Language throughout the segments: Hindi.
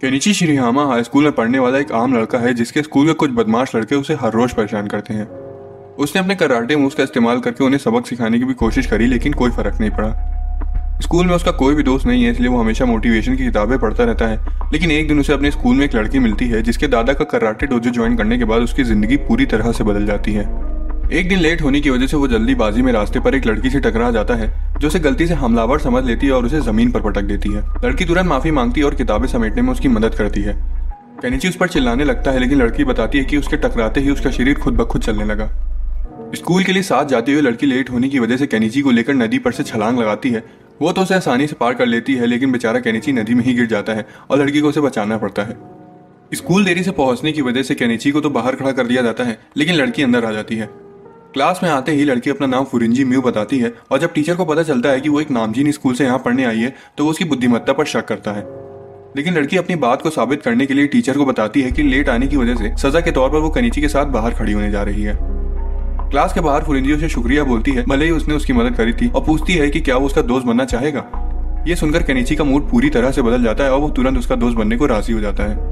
केनिची शिरीहामा हाई स्कूल में पढ़ने वाला एक आम लड़का है जिसके स्कूल के कुछ बदमाश लड़के उसे हर रोज परेशान करते हैं। उसने अपने कराटे मूव्स का इस्तेमाल करके उन्हें सबक सिखाने की भी कोशिश करी लेकिन कोई फर्क नहीं पड़ा। स्कूल में उसका कोई भी दोस्त नहीं है इसलिए वो हमेशा मोटिवेशन की किताबें पढ़ता रहता है। लेकिन एक दिन उसे अपने स्कूल में एक लड़की मिलती है जिसके दादा का कराटे डोजो ज्वाइन करने के बाद उसकी जिंदगी पूरी तरह से बदल जाती है। एक दिन लेट होने की वजह से वो जल्दीबाजी में रास्ते पर एक लड़की से टकरा जाता है जो उसे गलती से हमलावर समझ लेती है और उसे जमीन पर पटक देती है। लड़की तुरंत माफी मांगती है और किताबें समेटने में उसकी मदद करती है। केनिची उस पर चिल्लाने लगता है लेकिन लड़की बताती है कि उसके टकराते ही उसका शरीर खुद ब खुद चलने लगा। स्कूल के लिए साथ जाते हुए लड़की लेट होने की वजह से केनिची को लेकर नदी पर से छलांग लगाती है। वो तो उसे आसानी से पार कर लेती है लेकिन बेचारा केनिची नदी में ही गिर जाता है और लड़की को उसे बचाना पड़ता है। स्कूल देरी से पहुंचने की वजह से केनिची को तो बाहर खड़ा कर दिया जाता है लेकिन लड़की अंदर आ जाती है। क्लास में आते ही लड़की अपना नाम फुरिंजी म्यू बताती है और जब टीचर को पता चलता है कि वो एक नामचीन स्कूल से यहाँ पढ़ने आई है तो वो उसकी बुद्धिमत्ता पर शक करता है। लेकिन लड़की अपनी बात को साबित करने के लिए टीचर को बताती है कि लेट आने की वजह से सजा के तौर पर वो केनिची के साथ बाहर खड़ी होने जा रही है। क्लास के बाहर फुरिंजी उसे शुक्रिया बोलती है भले ही उसने उसकी मदद करी थी और पूछती है कि क्या वो उसका दोस्त बनना चाहेगा। ये सुनकर केनिची का मूड पूरी तरह से बदल जाता है और वो तुरंत उसका दोस्त बनने को राजी हो जाता है।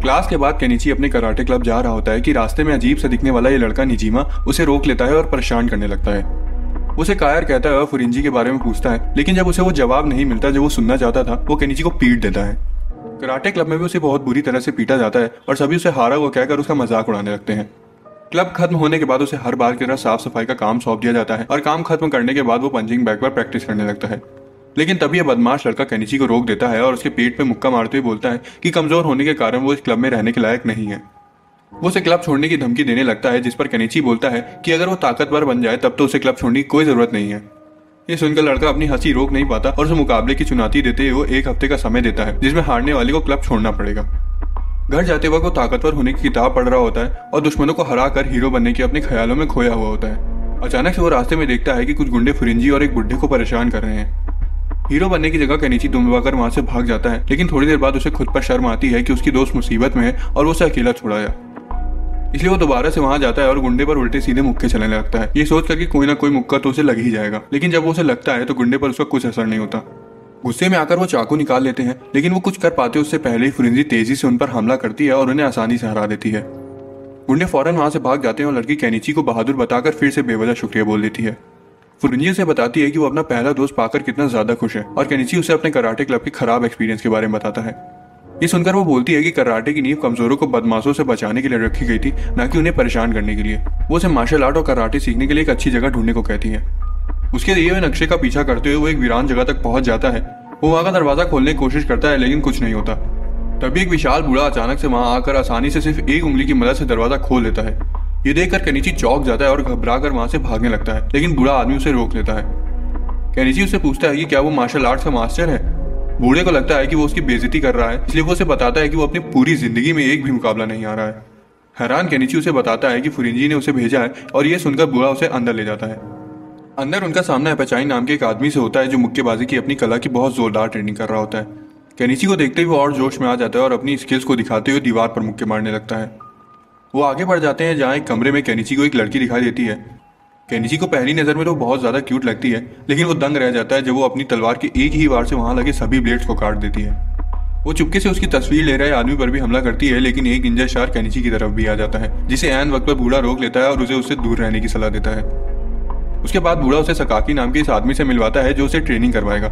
क्लास के बाद केनिची अपने कराटे क्लब जा रहा होता है कि रास्ते में अजीब सा दिखने वाला ये लड़का निजीमा उसे रोक लेता है और परेशान करने लगता है। उसे कायर कहता है और फुरिंजी के बारे में पूछता है लेकिन जब उसे वो जवाब नहीं मिलता जो वो सुनना चाहता था वो केनिची को पीट देता है। कराटे क्लब में भी उसे बहुत बुरी तरह से पीटा जाता है और सभी उसे हारा हुआ कहकर उसका मजाक उड़ाने लगते हैं। क्लब खत्म होने के बाद उसे हर बार की तरह साफ सफाई का काम सौंप दिया जाता है और काम खत्म करने के बाद वो पंचिंग बैग पर प्रैक्टिस करने लगता है। लेकिन तभी यह बदमाश लड़का केनिची को रोक देता है और उसके पेट पे मुक्का मारते हुए बोलता है कि कमजोर होने के कारण वो इस क्लब में रहने के लायक नहीं है। वो उसे क्लब छोड़ने की धमकी देने लगता है जिस पर केनिची बोलता है कि अगर वो ताकतवर बन जाए तब तो उसे क्लब छोड़ने की कोई जरूरत नहीं है। ये सुनकर लड़का अपनी हंसी रोक नहीं पाता और उसे मुकाबले की चुनौती देते हुए वो एक हफ्ते का समय देता है जिसमें हारने वाले को क्लब छोड़ना पड़ेगा। घर जाते वक्त वो ताकतवर होने की किताब पढ़ रहा होता है और दुश्मनों को हरा कर हीरो बनने के अपने ख्यालों में खोया हुआ होता है। अचानक से वो रास्ते में देखता है कि कुछ गुंडे फुरिंजी और एक बुढ़े को परेशान कर रहे हैं। हीरो बनने की जगह केनिची दुम दबाकर वहां से भाग जाता है लेकिन थोड़ी देर बाद उसे खुद पर शर्म आती है कि उसकी दोस्त मुसीबत में है और वो उसे अकेला छोड़ाया। इसलिए वो दोबारा से वहां जाता है और गुंडे पर उल्टे सीधे मुक्के चलने लगता है ये सोच कर कि कोई ना कोई मुक्का तो उसे लग ही जाएगा। लेकिन जब वो उसे लगता है तो गुंडे पर उसका कुछ असर नहीं होता। गुस्से में आकर वो चाकू निकाल लेते हैं लेकिन वो कुछ कर पाते उससे पहले ही फुरिंजी तेजी से उन पर हमला करती है और उन्हें आसानी से हरा देती है। गुंडे फौरन वहां से भाग जाते हैं और लड़की केनिची को बहादुर बताकर फिर से बेवजह शुक्रिया बोल देती है। फुरिंजी उसे बताती है कि वो अपना पहला दोस्त पाकर कितना ज्यादा खुश है और केनिची उसे अपने कराटे क्लब के खराब एक्सपीरियंस के बारे में बताता है। ये सुनकर वो बोलती है कि कराटे की नींव कमजोरों को बदमाशों से बचाने के लिए रखी गई थी न कि उन्हें परेशान करने के लिए। वो उसे मार्शल आर्ट और कराटे सीखने के लिए एक अच्छी जगह ढूंढने को कहती है। उसके दिए हुए नक्शे का पीछा करते हुए वो एक वीरान जगह तक पहुंच जाता है। वो वहां का दरवाजा खोलने की कोशिश करता है लेकिन कुछ नहीं होता। तभी एक विशाल बूढ़ा अचानक से वहां आकर आसानी से सिर्फ एक उंगली की मदद से दरवाजा खोल लेता है। ये देखकर केनिची चौंक जाता है और घबराकर वहां से भागने लगता है लेकिन बूढ़ा आदमी उसे रोक लेता है। केनिची उससे पूछता है कि क्या वो मार्शल आर्ट्स का मास्टर है। बूढ़े को लगता है कि वो उसकी बेइज्जती कर रहा है इसलिए वो उसे बताता है कि वो अपनी पूरी जिंदगी में एक भी मुकाबला नहीं आ रहा है। हैरान केनिची उसे बताता है कि फुरिंजी ने उसे भेजा है और ये सुनकर बूढ़ा उसे अंदर ले जाता है। अंदर उनका सामना एपेचाई नाम के एक आदमी से होता है जो मुक्केबाजी की अपनी कला की बहुत जोरदार ट्रेनिंग कर रहा होता है। केनिची को देखते ही वो और जोश में आ जाता है और अपनी स्किल्स को दिखाते हुए दीवार पर मुक्के मारने लगता है। वो आगे बढ़ जाते हैं जहाँ एक कमरे में केनिची को एक लड़की दिखाई देती है। केनिची को पहली नजर में तो बहुत ज्यादा क्यूट लगती है लेकिन वो दंग रह जाता है जब वो अपनी तलवार के एक ही वार से वहां लगे सभी ब्लेड्स को काट देती है। वो चुपके से उसकी तस्वीर ले रहे आदमी पर भी हमला करती है लेकिन एक निंजा शार केनिची की तरफ भी आ जाता है जिसे ऐन वक्त पर बूढ़ा रोक लेता है और उसे उससे दूर रहने की सलाह देता है। उसके बाद बूढ़ा उसे सकाकी नाम के इस आदमी से मिलवाता है जो उसे ट्रेनिंग करवाएगा।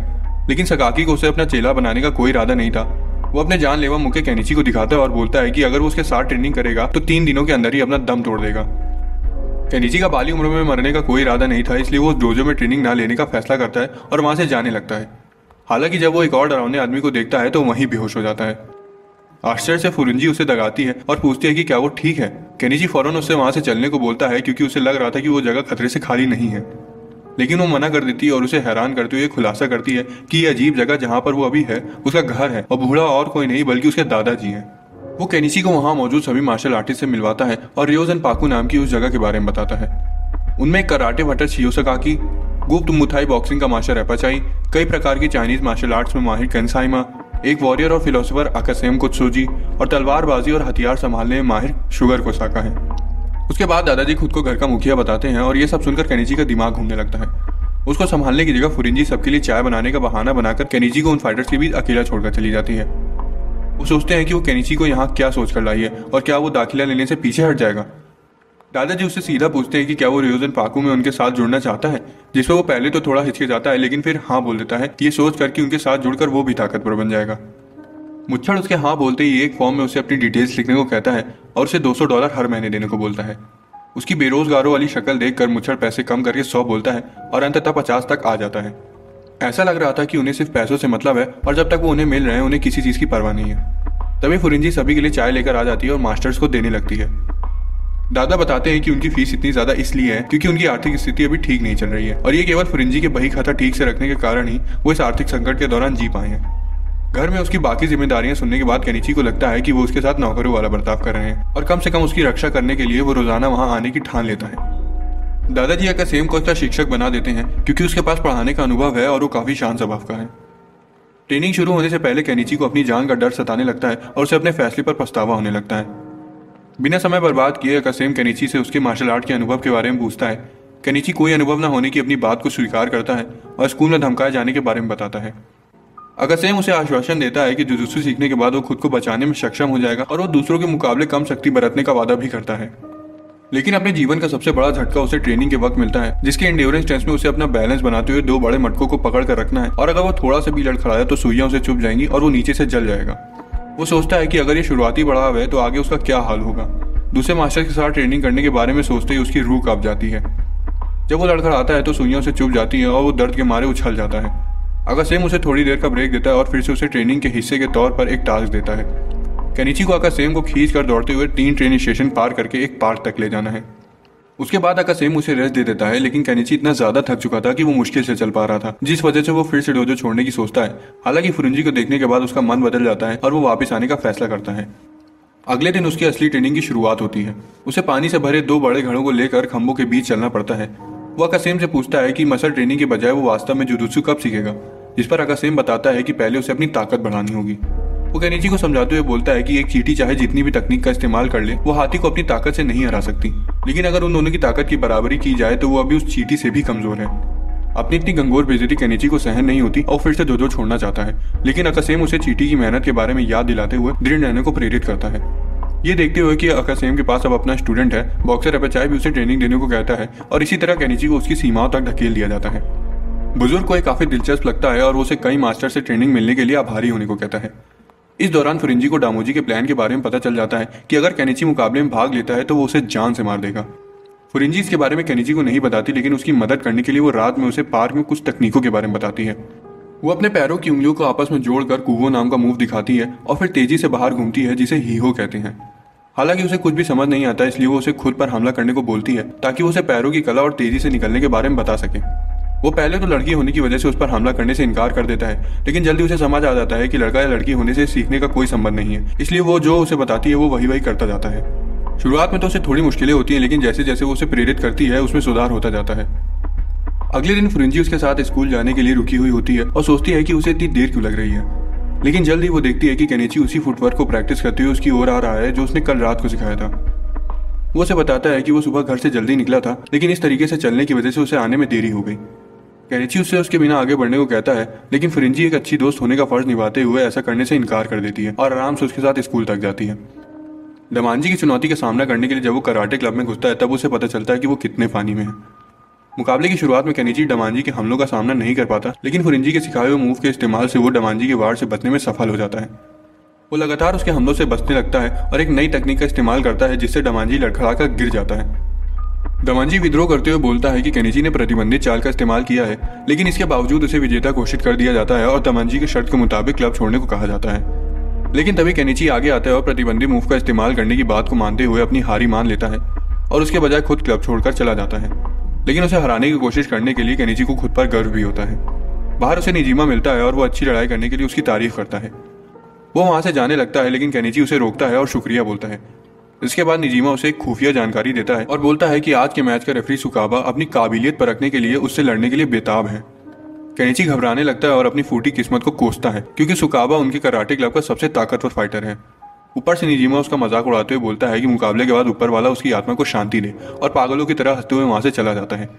लेकिन सकाकी को उसे अपना चेला बनाने का कोई इरादा नहीं था। वो अपने जानलेवा मुक्के केनिची को दिखाता है और बोलता है कि अगर वो उसके साथ ट्रेनिंग करेगा तो 3 दिनों के अंदर ही अपना दम तोड़ देगा। केनिची का बाली उम्र में मरने का कोई इरादा नहीं था इसलिए वो डोजो में ट्रेनिंग ना लेने का फैसला करता है और वहां से जाने लगता है। हालांकि जब वो एक और डरावने आदमी को देखता है तो वहीं बेहोश हो जाता है। आश्चर्य से फुरिंजी उसे दगाती है और पूछती है कि क्या वो ठीक है। केनिची फौरन उससे वहां से चलने को बोलता है क्योंकि उसे लग रहा था कि वो जगह खतरे से खाली नहीं है। लेकिन वो मना कर देती है और उसे हैरान करते हुए खुलासा करती है कि ये अजीब जगह जहाँ पर वो अभी है उसका घर है और बूढ़ा और कोई नहीं बल्कि उसके दादाजी हैं। वो केनिची को वहां मौजूद सभी मार्शल आर्टिस्ट से मिलवाता है और रियोजन पाकू नाम की उस जगह के बारे में बताता है। उनमें एक कराटे वटर शियो सकाकी, गुप्त मुथाई बॉक्सिंग का मास्टर एपाचाई, कई प्रकार की चाइनीज मार्शल आर्ट्स में माहिर केनसाइमा, एक वॉरियर और फिलोसोफर आकासेम कुत्सुजी और तलवारबाजी और हथियार संभालने में माहिर शुगर कोसाका है। उसके बाद दादाजी खुद को घर का मुखिया बताते हैं और ये सब सुनकर केनिची का दिमाग घूमने लगता है। उसको संभालने की जगह फुरिंजी सबके लिए चाय बनाने का बहाना बनाकर केनिची को उन फाइटर्स के बीच अकेला छोड़कर चली जाती है। वो सोचते हैं कि वो केनिची को यहाँ क्या सोचकर लाई है और क्या वो दाखिला लेने से पीछे हट जाएगा। दादाजी उससे सीधा पूछते हैं कि क्या वो रियोजन पाकू में उनके साथ जुड़ना चाहता है, जिस पर वो पहले तो थोड़ा हिचकिचाता है लेकिन फिर हाँ बोल देता है, ये सोच कर कि उनके साथ जुड़कर वो भी ताकतवर बन जाएगा। मुच्छड़ उसके हाँ बोलते ही एक फॉर्म में उसे अपनी डिटेल्स लिखने को कहता है और उसे $200 हर महीने देने को बोलता है। उसकी बेरोजगारों वाली शक्ल देखकर मुच्छड़ पैसे कम करके 100 बोलता है और अंततः 50 तक आ जाता है। ऐसा लग रहा था कि उन्हें सिर्फ पैसों से मतलब है और जब तक वो उन्हें मिल रहे हैं उन्हें किसी चीज की परवाह नहीं है। तभी फुरिंजी सभी के लिए चाय लेकर आ जाती है और मास्टर्स को देने लगती है। दादा बताते हैं कि उनकी फीस इतनी ज्यादा इसलिए है क्योंकि उनकी आर्थिक स्थिति अभी ठीक नहीं चल रही है और ये केवल फुरिंजी के बही खाता ठीक से रखने के कारण ही वो इस आर्थिक संकट के दौरान जी पाए हैं। घर में उसकी बाकी जिम्मेदारियां सुनने के बाद केनिची को लगता है कि वो उसके साथ नौकरों वाला बर्ताव कर रहे हैं और कम से कम उसकी रक्षा करने के लिए वो रोजाना वहां आने की ठान लेता है। दादाजी अकासेम को उसका शिक्षक बना देते हैं क्योंकि उसके पास पढ़ाने का अनुभव है और वो काफी शांत स्वभाव का है। ट्रेनिंग शुरू होने से पहले केनिची को अपनी जान का डर सताने लगता है और उसे अपने फैसले पर पछतावा होने लगता है। बिना समय बर्बाद किए अकासेम केनिची से उसके मार्शल आर्ट के अनुभव के बारे में पूछता है। केनिची कोई अनुभव न होने की अपनी बात को स्वीकार करता है और स्कूल में धमकाए जाने के बारे में बताता है। अकासेम उसे आश्वासन देता है कि जुजुत्सु सीखने के बाद वो खुद को बचाने में सक्षम हो जाएगा और वो दूसरों के मुकाबले कम शक्ति बरतने का वादा भी करता है। लेकिन अपने जीवन का सबसे बड़ा झटका उसे ट्रेनिंग के वक्त मिलता है, जिसके एंड्योरेंस टेस्ट में उसे अपना बैलेंस बनाते हुए 2 बड़े मटकों को पकड़ कर रखना है और अगर वो थोड़ा सा भी लड़खड़ाया तो सुइयां उसे चुभ जाएंगी और वो नीचे से जल जाएगा। वो सोचता है कि अगर ये शुरुआती बढ़ाव है तो आगे उसका क्या हाल होगा। दूसरे मास्टर के साथ ट्रेनिंग करने के बारे में सोचते ही उसकी रूह कांप जाती है। जब वो लड़खड़ाता है तो सुइयां उसे चुभ जाती है और वो दर्द के मारे उछल जाता है। अकासेम उसे थोड़ी देर का ब्रेक देता है और फिर से उसे ट्रेनिंग के हिस्से के तौर पर एक टास्क देता है। केनिची को अकासेम को खींच कर दौड़ते हुए 3 ट्रेनिंग स्टेशन पार करके एक पार्क तक ले जाना है। उसके बाद अकासेम उसे रेस्ट दे देता है लेकिन केनिची इतना ज्यादा थक चुका था कि वो मुश्किल से चल पा रहा था, जिस वजह से वो फिर से डोजो छोड़ने की सोचता है। हालांकि फुरिंजी को देखने के बाद उसका मन बदल जाता है और वो वापस आने का फैसला करता है। अगले दिन उसकी असली ट्रेनिंग की शुरुआत होती है। उसे पानी से भरे 2 बड़े घड़ों को लेकर खंभों के बीच चलना पड़ता है। वो अकासेम से पूछता है कि मसल ट्रेनिंग के बजाय वो वास्तव में जुजुत्सु कब सीखेगा, जिस पर अकासेम बताता है कि पहले उसे अपनी ताकत बढ़ानी होगी। वो केनिची को समझाते हुए बोलता है कि एक चींटी चाहे जितनी भी तकनीक का इस्तेमाल कर ले वो हाथी को अपनी ताकत से नहीं हरा सकती, लेकिन अगर उन दोनों की ताकत की बराबरी की जाए तो वो अभी उस चींटी से भी कमजोर है। अपनी इतनी गंगोर बेइज्जती केनिची को सहन नहीं होती और फिर से डोजो छोड़ना चाहता है, लेकिन अकासेम उसे चींटी की मेहनत के बारे में याद दिलाते हुए दृढ़ रहने को प्रेरित करता है। ये देखते हुए कि अकासेम के पास अब अपना स्टूडेंट है, बॉक्सर अपेचाई भी उसे ट्रेनिंग देने को कहता है और इसी तरह केनिची को उसकी सीमाओं तक धकेल दिया जाता है। बुजुर्ग को काफी दिलचस्प लगता है और वो उसे कई मास्टर से ट्रेनिंग मिलने के लिए आभारी होने को कहता है। इस दौरान फुरिंजी को डामोजी के प्लान के बारे में पता चल जाता है कि अगर केनिची मुकाबले में भाग लेता है तो वो उसे जान से मार देगा। फुरिंजी इसके बारे में केनिची को नहीं बताती, लेकिन उसकी मदद करने के लिए वो रात में उसे पार्क में कुछ तकनीकों के बारे में बताती है। वो अपने पैरों की उंगलियों को आपस में जोड़कर कुवो नाम का मूव दिखाती है और फिर तेजी से बाहर घूमती है, जिसे हीहो कहते हैं। हालांकि उसे कुछ भी समझ नहीं आता, इसलिए वो उसे खुद पर हमला करने को बोलती है ताकि वो उसे पैरों की कला और तेजी से निकलने के बारे में बता सके। वो पहले तो लड़की होने की वजह से उस पर हमला करने से इनकार कर देता है, लेकिन जल्दी उसे समझ आ जाता है कि लड़का या लड़की होने से सीखने का कोई संबंध नहीं है, इसलिए वो जो उसे बताती है वो वही करता जाता है। शुरुआत में तो उसे थोड़ी मुश्किलें होती हैं, लेकिन जैसे जैसे वो उसे प्रेरित करती है उसमें सुधार होता जाता है। अगले दिन फुरिंजी उसके साथ स्कूल जाने के लिए रुकी हुई होती है और सोचती है कि उसे इतनी देर क्यों लग रही है, लेकिन जल्द ही वो देखती है कि केनिची उसी फुटवर्क को प्रैक्टिस करते हुए उसकी ओर आ रहा है जो उसने कल रात को सिखाया था। वो उसे बताता है कि वो सुबह घर से जल्दी निकला था, लेकिन इस तरीके से चलने की वजह से उसे आने में देरी हो गई। केनिची उससे उसके बिना आगे बढ़ने को कहता है, लेकिन फुरिंजी एक अच्छी दोस्त होने का फर्ज निभाते हुए ऐसा करने से इनकार कर देती है और आराम से उसके साथ स्कूल तक जाती है। डमांजी की चुनौती का सामना करने के लिए जब वो कराटे क्लब में घुसता है तब उसे पता चलता है कि वो कितने पानी में है। मुकाबले की शुरुआत में केनिची डमांजी के हमलों का सामना नहीं कर पाता, लेकिन फुरिंजी के सिखाए हुए मूव के इस्तेमाल से वो डमांजी के वार से बचने में सफल हो जाता है। वो लगातार उसके हमलों से बचने लगता है और एक नई तकनीक का इस्तेमाल करता है, जिससे डमांजी लड़खड़ाकर गिर जाता है। डमांजी विद्रोह करते हुए बोलता है कि केनिची ने प्रतिबंधित चाल का इस्तेमाल किया है, लेकिन इसके बावजूद उसे विजेता घोषित कर दिया जाता है और डमांजी की शर्त के मुताबिक क्लब छोड़ने को कहा जाता है। लेकिन तभी केनिची आगे आता है और प्रतिबंधित मूव का इस्तेमाल करने की बात को मानते हुए अपनी हारी मान लेता है और उसके बजाय खुद क्लब छोड़कर चला जाता है। लेकिन उसे हराने की कोशिश करने के लिए केनिची को खुद पर गर्व भी होता है। बाहर उसे निजीमा मिलता है और वो अच्छी लड़ाई करने के लिए उसकी तारीफ करता है। वो वहां से जाने लगता है, लेकिन केनिची उसे रोकता है और शुक्रिया बोलता है। इसके बाद निजीमा उसे एक खुफिया जानकारी देता है और बोलता है कि आज के मैच का रेफरी सुकाबा अपनी काबिलियत परखने के लिए उससे लड़ने के लिए बेताब है। केनिची घबराने लगता है और अपनी फूटी किस्मत को कोसता है, क्योंकि सुकाबा उनके कराटे क्लब का सबसे ताकतवर फाइटर है। ऊपर से निजीमा उसका मजाक उड़ाते हुए बोलता है कि मुकाबले के बाद ऊपर वाला उसकी आत्मा को शांति दे और पागलों की तरह हंसते हुए वहां से चला जाता है।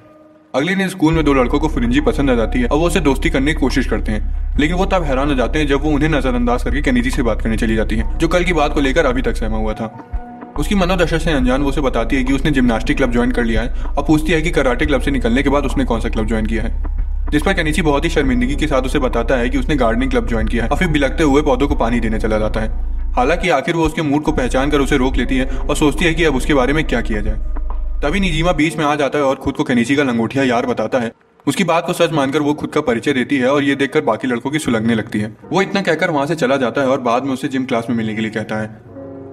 अगले दिन स्कूल में दो लड़कों को फिरिंजी पसंद आ जाती है और वो उसे दोस्ती करने की कोशिश करते हैं, लेकिन वो तब हैरान हो जाते हैं जब वो उन्हें नजरअंदाज करके केनिची से बात करने चली जाती है, जो कल की बात को लेकर अभी तक सहमा हुआ था। उसकी मनोदशा से अनजान वो उसे बताती है कि उसने जिम्नास्टिक क्लब ज्वाइन कर लिया है और पूछती है कि कराटे क्लब से निकलने के बाद उसने कौन सा क्लब ज्वाइन किया है, जिस पर केनिची बहुत ही शर्मिंदगी के साथ उसे बताता है कि उसने गार्डनिंग क्लब ज्वाइन किया है और फिर बिलखते हुए पौधों को पानी देने चला जाता है। हालांकि आखिर वो उसके मूड को पहचान कर उसे रोक लेती है और सोचती है कि अब उसके बारे में क्या किया जाए। तभी निजीमा बीच में आ जाता है और खुद को केनिची का लंगोटिया यार बताता है। उसकी बात को सच मानकर वो खुद का परिचय देती है और ये देखकर बाकी लड़कों की सुलगने लगती है। वो इतना कहकर वहां से चला जाता है और बाद में उसे जिम क्लास में मिलने के लिए कहता है।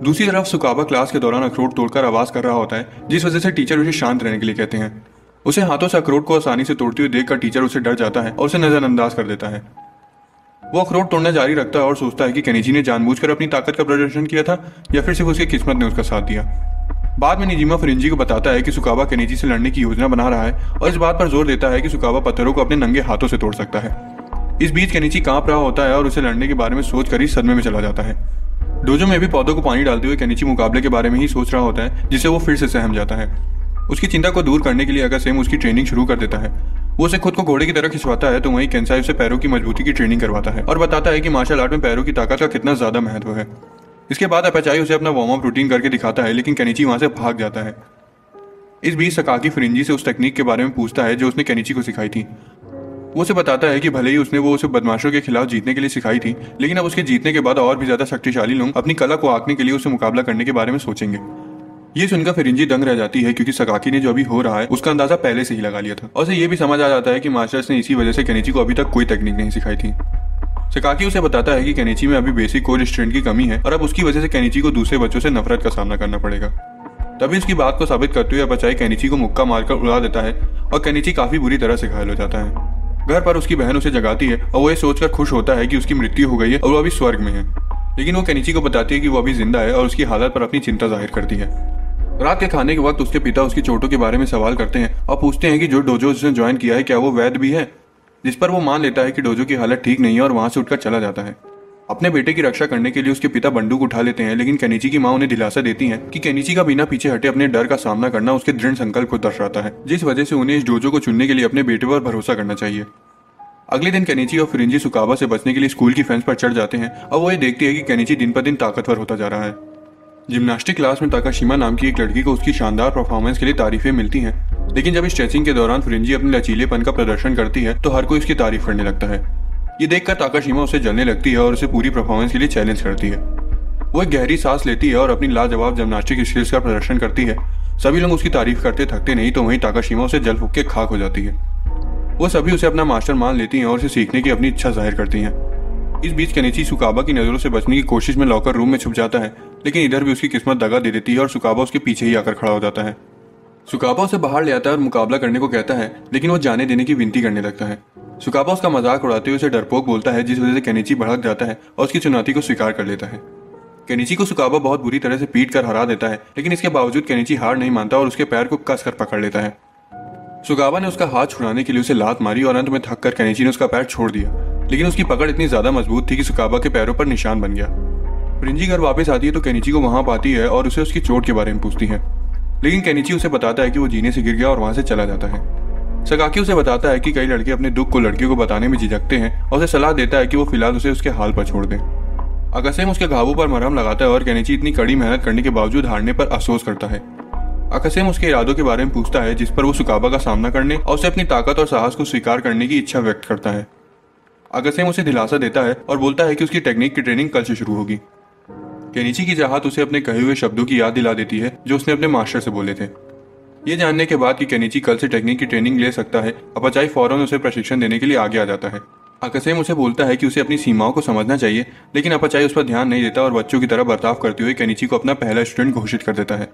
दूसरी तरफ सुकाबा क्लास के दौरान अखरोट तोड़कर आवाज कर रहा होता है, जिस वजह से टीचर उसे शांत रहने के लिए कहते हैं। उसे हाथों से अखरोट को आसानी से तोड़ते हुए देखकर टीचर उसे डर जाता है और उसे नजरअंदाज कर देता है। वो अखरोट तोड़ना जारी रखता है और सोचता है कि केनिची ने जानबूझकर अपनी ताकत का प्रदर्शन किया था या फिर सिर्फ उसकी किस्मत ने उसका साथ दिया। बाद में निजीमा फिरिंजी को बताता है कि सुकाबा केनिची से लड़ने की योजना बना रहा है और इस बात पर जोर देता है कि सुकाबा पत्थरों को अपने नंगे हाथों से तोड़ सकता है। इस बीच केनिची कांप रहा होता है और उसे लड़ने के बारे में सोचकर ही सदमे में चला जाता है। डोजो में भी पौधों को पानी डालते हुए केनिची मुकाबले के बारे में ही सोच रहा होता है, जिससे वो फिर से सहम जाता है। उसकी चिंता को दूर करने के लिए अकासेम उसकी ट्रेनिंग शुरू कर देता है। वो उसे खुद को घोड़े की तरह खिंचवाता है तो वहीं केंसाई उसे पैरों की मजबूती की ट्रेनिंग करवाता है और बताता है कि मार्शल आर्ट में पैरों की ताकत का कितना ज्यादा महत्व है। इसके बाद अपाचाई उसे अपना वार्म अप रूटीन करके दिखाता है, लेकिन केनिची वहां से भाग जाता है। इस बीच सकाकी फिरिंजी से उस टेक्निक के बारे में पूछता है जो उसने केनिची को सिखाई थी। वो उसे बताता है कि भले ही उसने उसे बदमाशों के खिलाफ जीतने के लिए सिखाई थी, लेकिन अब उसके जीतने के बाद और भी ज्यादा शक्तिशाली लोग अपनी कला को आंकने के लिए उसे मुकाबला करने के बारे में सोचेंगे। ये सुनकर फिरिंजी दंग रह जाती है, क्योंकि सकाकी ने जो अभी हो रहा है उसका अंदाजा पहले से ही लगा लिया था और उसे ये भी समझ आ जाता है कि मास्टर्स ने इसी वजह से केनिची को अभी तक कोई टेक्निक नहीं सिखाई थी। सकाकी उसे बताता है कि केनिची में अभी बेसिक कोर स्ट्रेंथ की कमी है और अब उसकी वजह से केनिची को दूसरे बच्चों से नफरत का सामना करना पड़ेगा। तभी उसकी बात को साबित करते हुए अपचाई केनिची को मुक्का मारकर उड़ा देता है और केनिची काफी बुरी तरह से घायल हो जाता है। घर पर उसकी बहन उसे जगाती है और वो ये सोचकर खुश होता है कि उसकी मृत्यु हो गई है और वो अभी स्वर्ग में है, लेकिन वो केनिची को बताती है कि वो अभी जिंदा है और उसकी हालत पर अपनी चिंता जाहिर करती है। रात के खाने के वक्त उसके पिता उसकी चोटों के बारे में सवाल करते हैं और पूछते हैं कि जो डोजो उसने ज्वाइन किया है क्या वो वैध भी है, जिस पर वो मान लेता है कि डोजो की हालत ठीक नहीं है और वहां से उठकर चला जाता है। अपने बेटे की रक्षा करने के लिए उसके पिता बंदूक उठा लेते हैं, लेकिन केनिची की मां उन्हें दिलासा देती है कि केनिची का बिना पीछे हटे अपने डर का सामना करना उसके दृढ़ संकल्प को दर्शाता है, जिस वजह से उन्हें इस डोजो को चुनने के लिए अपने बेटे पर भरोसा करना चाहिए। अगले दिन केनिची और फिरिंजी सुकाबा से बचने के लिए स्कूल की फेंस पर चढ़ जाते हैं और वो ये देखती है कि केनिची दिन पर दिन ताकतवर होता जा रहा है। जिम्नास्टिक क्लास में ताकाशिमा नाम की एक लड़की को उसकी शानदार परफॉर्मेंस के लिए तारीफें मिलती हैं, लेकिन जब स्ट्रेचिंग के दौरान फिरिंजी अपने लचीलेपन का प्रदर्शन करती है तो हर कोई उसकी तारीफ करने लगता है। ये देखकर ताकाशिमा उसे जलने लगती है और उसे पूरी परफॉर्मेंस के लिए चैलेंज करती है। वो एक गहरी सांस लेती है और अपनी लाजवाब जिम्नास्टिक स्किल्स का प्रदर्शन करती है। सभी लोग उसकी तारीफ करते थकते नहीं तो वहीं ताकाशिमा उसे जल फूंक के खाक हो जाती है। वो सभी उसे अपना मास्टर मान लेती हैं और उसे सीखने की अपनी इच्छा जाहिर करती हैं। इस बीच केनिची सुकाबा की नजरों से बचने की कोशिश में लॉकर रूम में छुप जाता है, लेकिन इधर भी उसकी किस्मत दगा दे देती है और सुकाबा उसके पीछे ही आकर खड़ा हो जाता है। सुकाबा उसे बाहर ले आता है और मुकाबला करने को कहता है, लेकिन वो जाने देने की विनती करने लगता है। सुकाबा उसका मजाक उड़ाते हुए उसे डरपोक बोलता है, जिस वजह से केनिची भड़क जाता है और उसकी चुनौती को स्वीकार कर लेता है। केनिची को सुकाबा बहुत बुरी तरह से पीट कर हरा देता है, लेकिन इसके बावजूद केनिची हार नहीं मानता और उसके पैर को कसकर पकड़ लेता है। सुकाबा ने उसका हाथ छुड़ाने के लिए उसे लात मारी और अंत में थक कर केनिची ने उसका पैर छोड़ दिया, लेकिन उसकी पकड़ इतनी ज्यादा मजबूत थी कि सुकाबा के पैरों पर निशान बन गया। फिरिंजी घर वापस आती है तो केनिची को वहां पाती है और उसे उसकी चोट के बारे में पूछती है, लेकिन केनिची उसे बताता है कि वो जीने से गिर गया और वहां से चला जाता है। सकाकी उसे बताता है कि कई लड़के अपने दुख को लड़कियों को बताने में झिझकते हैं और उसे सलाह देता है कि वो फिलहाल उसे उसके हाल पर छोड़ दे। अकासेम उसके घावों पर मरहम लगाता है और केनिची इतनी कड़ी मेहनत करने के बावजूद हारने पर अफसोस करता है। अकासेम उसके इरादों के बारे में पूछता है, जिस पर वो सुकाबा का सामना करने और उसे अपनी ताकत और साहस को स्वीकार करने की इच्छा व्यक्त करता है। अकासेम उसे दिलासा देता है और बोलता है कि उसकी टेक्निक की ट्रेनिंग कल से शुरू होगी। केनिची की चाहत उसे अपने कहे हुए शब्दों की याद दिला देती है जो उसने अपने मास्टर से बोले थे। ये जानने के बाद कि केनिची कल से टेक्निक की ट्रेनिंग ले सकता है, अपचाई फौरन उसे प्रशिक्षण देने के लिए आगे आ जाता है। अकासेम उसे बोलता है कि उसे अपनी सीमाओं को समझना चाहिए, लेकिन अपचाई उस पर ध्यान नहीं देता और बच्चों की तरह बर्ताव करते हुए केनिची को अपना पहला स्टूडेंट घोषित कर देता है।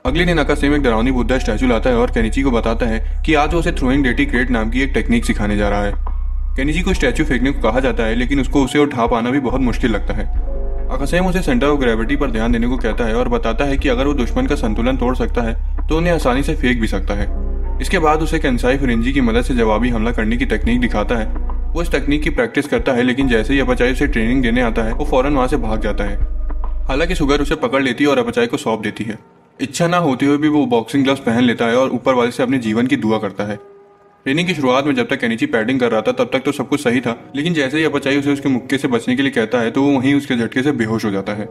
अगले दिन अकासेम एक डरावनी बुद्धा स्टैचू लाता है और केनिची को बताता है कि आज वो उसे थ्रोइंग डेटी क्रेट नाम की एक टेक्निक सिखाने जा रहा है। केनिची को स्टैचू फेंकने को कहा जाता है, लेकिन उसको उसे उठा पाना भी बहुत मुश्किल लगता है। अकासेम उसे सेंटर ऑफ ग्रेविटी पर ध्यान देने को कहता है और बताता है कि अगर वो दुश्मन का संतुलन तोड़ सकता है तो उन्हें आसानी से फेंक भी सकता है। इसके बाद उसे केंसाई फिरिंजी की मदद से जवाबी हमला करने की टेक्निक दिखाता है। वो इस टेक्निक की प्रैक्टिस करता है, लेकिन जैसे ही अपचाई उसे ट्रेनिंग देने आता है वो फौरन वहां से भाग जाता है। हालांकि सुगर उसे पकड़ लेती है और अपचाई को सौंप देती है। इच्छा ना होते हुए भी वो बॉक्सिंग ग्लव्स पहन लेता है और ऊपर वाले से अपने जीवन की दुआ करता है। ट्रेनिंग की शुरुआत में जब तक केनिची पैडिंग कर रहा था तब तक तो सब कुछ सही था, लेकिन जैसे ही अपचाई उसे उसके मुक्के से बचने के लिए कहता है तो वो वहीं उसके झटके से बेहोश हो जाता है।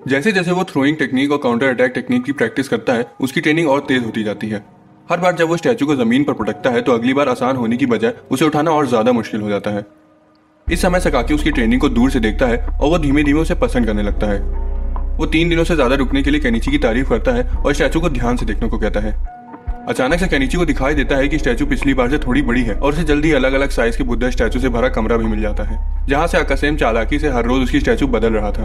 जैसे जैसे वो थ्रोइंग टेक्निक और काउंटर अटैक टेक्निक की प्रैक्टिस करता है उसकी ट्रेनिंग और तेज होती जाती है। हर बार जब वो स्टैचू को जमीन पर पटकता है तो अगली बार आसान होने की बजाय उसे उठाना और ज्यादा मुश्किल हो जाता है। इस समय सकाकी उसकी ट्रेनिंग को दूर से देखता है और वो धीमे धीमे उसे पसंद करने लगता है। वो 3 दिनों से ज्यादा रुकने के लिए केनिची की तारीफ करता है और स्टैचू को ध्यान से देखने को कहता है। अचानक से केनिची को दिखाई देता है कि स्टैचू पिछली बार से थोड़ी बड़ी है और उसे जल्दी अलग अलग साइज के बुद्धा स्टैचू से भरा कमरा भी मिल जाता है, जहां से अकासेम चालाकी से हर रोज उसकी स्टैचू बदल रहा था।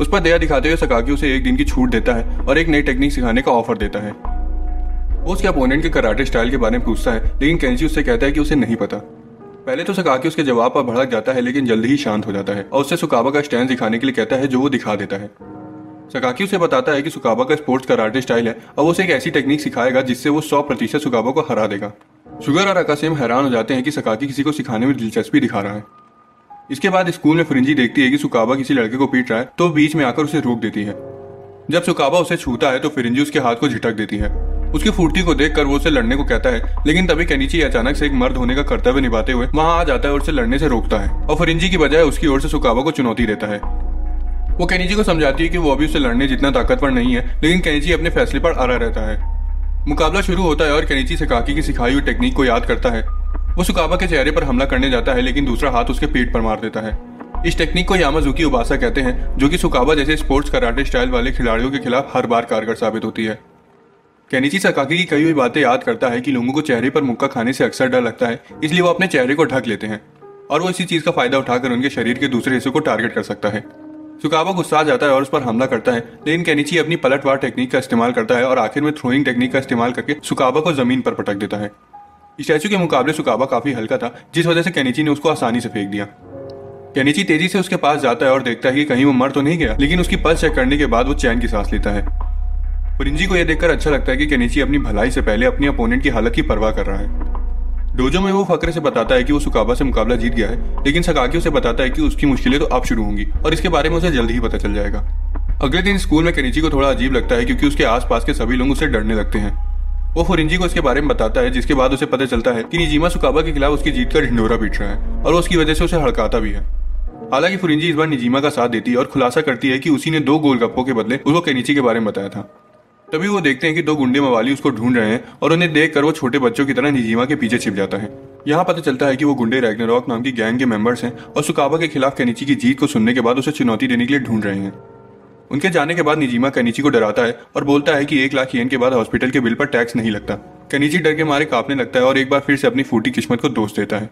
उस पर दया दिखाते हुए सकाकी उसे 1 दिन की छूट देता है और एक नई टेक्निक सिखाने का ऑफर देता है। वो उसके अपोनेंट के कराटे स्टाइल के बारे में पूछता है, लेकिन केनिची उससे कहता है कि उसे नहीं पता। पहले तो सकाकी उसके जवाब पर भड़क जाता है, लेकिन जल्दी ही शांत हो जाता है और उससे सुकाबा का स्टैंड दिखाने के लिए कहता है जो वो दिखा देता है। सकाकी उसे बताता है कि सुकाबा का स्पोर्ट्स कराटे स्टाइल है और वो उसे एक ऐसी टेक्निक सिखाएगा जिससे वो 100% सुकाबा को हरा देगा। शुगर और अकासेम हैरान हो जाते हैं कि सकाकी किसी को सिखाने में दिलचस्पी दिखा रहा है। इसके बाद स्कूल में फ्रिंजी देखती है कि सुकाबा किसी लड़के को पीट रहा है तो बीच में आकर उसे रोक देती है। जब सुकाबा उसे छूता है तो फ्रिंजी उसके हाथ को झटक देती है। उसकी फुर्ती को देखकर वो उसे लड़ने को कहता है, लेकिन तभी केनिची अचानक से एक मर्द होने का कर्तव्य निभाते हुए वहां आ जाता है और उसे लड़ने से रोकता है और फ्रिंजी की बजाय उसकी ओर से सुकाबा को चुनौती देता है। वो केनिची को समझाती है कि वो अभी उसे लड़ने जितना ताकतवर नहीं है, लेकिन केनिची अपने फैसले पर अड़ा रहता है। मुकाबला शुरू होता है और केनिची सकाकी की सिखाई हुई टेक्निक को याद करता है। वो सुकाबा के चेहरे पर हमला करने जाता है, लेकिन दूसरा हाथ उसके पेट पर मार देता है। इस टेक्निक को यामाजुकी उबासा कहते हैं, जो कि सुकाबा जैसे स्पोर्ट्स कराटे स्टाइल वाले खिलाड़ियों के खिलाफ हर बार कारगर साबित होती है। केनिची सकाकी की कई हुई बातें याद करता है कि लोगों को चेहरे पर मुक्का खाने से अक्सर डर लगता है, इसलिए वो अपने चेहरे को ढक लेते हैं और वो इसी चीज का फायदा उठाकर उनके शरीर के दूसरे हिस्से को टारगेट कर सकता है। सुकाबा गुस्सा जाता है और उस पर हमला करता है, लेकिन केनिची अपनी पलटवार टेक्निक का इस्तेमाल करता है और आखिर में थ्रोइंग टेक्निक का इस्तेमाल करके सुकाबा को जमीन पर पटक देता है। स्टैचू के मुकाबले सुकाबा काफी हल्का था, जिस वजह से केनिची ने उसको आसानी से फेंक दिया। केनिची तेजी से उसके पास जाता है और देखता है कि कहीं वो मर तो नहीं गया, लेकिन उसकी पल्स चेक करने के बाद वो चैन की सांस लेता है। फ्रिंजी को यह देखकर अच्छा लगता है कि केनिची अपनी भलाई से पहले अपनी अपोनेंट की हालत की परवाह कर रहा है। डोजो में वो फक्र से बताता है कि वो सुकाबा से मुकाबला जीत गया है, लेकिन सकाकी उसे बताता है कि उसकी मुश्किलें तो अब शुरू होंगी और इसके बारे में उसे जल्द ही पता चल जाएगा। अगले दिन स्कूल में केनिची को थोड़ा अजीब लगता है क्योंकि उसके आसपास के सभी लोग उससे डरने लगते हैं। वो फ्रिंजी को इसके बारे में बताता है, जिसके बाद उसे पता चलता है कि निजीमा सुकाबा के खिलाफ उसकी जीत का ढिंढोरा पीट रहा है और उसकी वजह से उसे हड़काता भी है। हालांकि फ्रिंजी इस बार निजीमा का साथ देती है और खुलासा करती है कि उसी ने 2 गोलगप्पों के बदले उसको केनिची के बारे में बताया था। तभी वो देखते हैं कि 2 गुंडे मवाली उसको ढूंढ रहे हैं और उन्हें देखकर वो छोटे बच्चों की तरह निजीमा के पीछे छिप जाता है। यहाँ पता चलता है कि वो गुंडे रैग्नारॉक नाम की गैंग के मेंबर्स हैं और सुकाबा के खिलाफ केनिची की जीत को सुनने के बाद उसे चुनौती देने के लिए ढूंढ रहे हैं। उनके जाने के बाद निजीमा केनिची को डराता है और बोलता है कि 1 लाख येन के बाद हॉस्पिटल के बिल पर टैक्स नहीं लगता। केनिची डर के मारे कांपने लगता है और एक बार फिर से अपनी फूटी किस्मत को दोष देता है।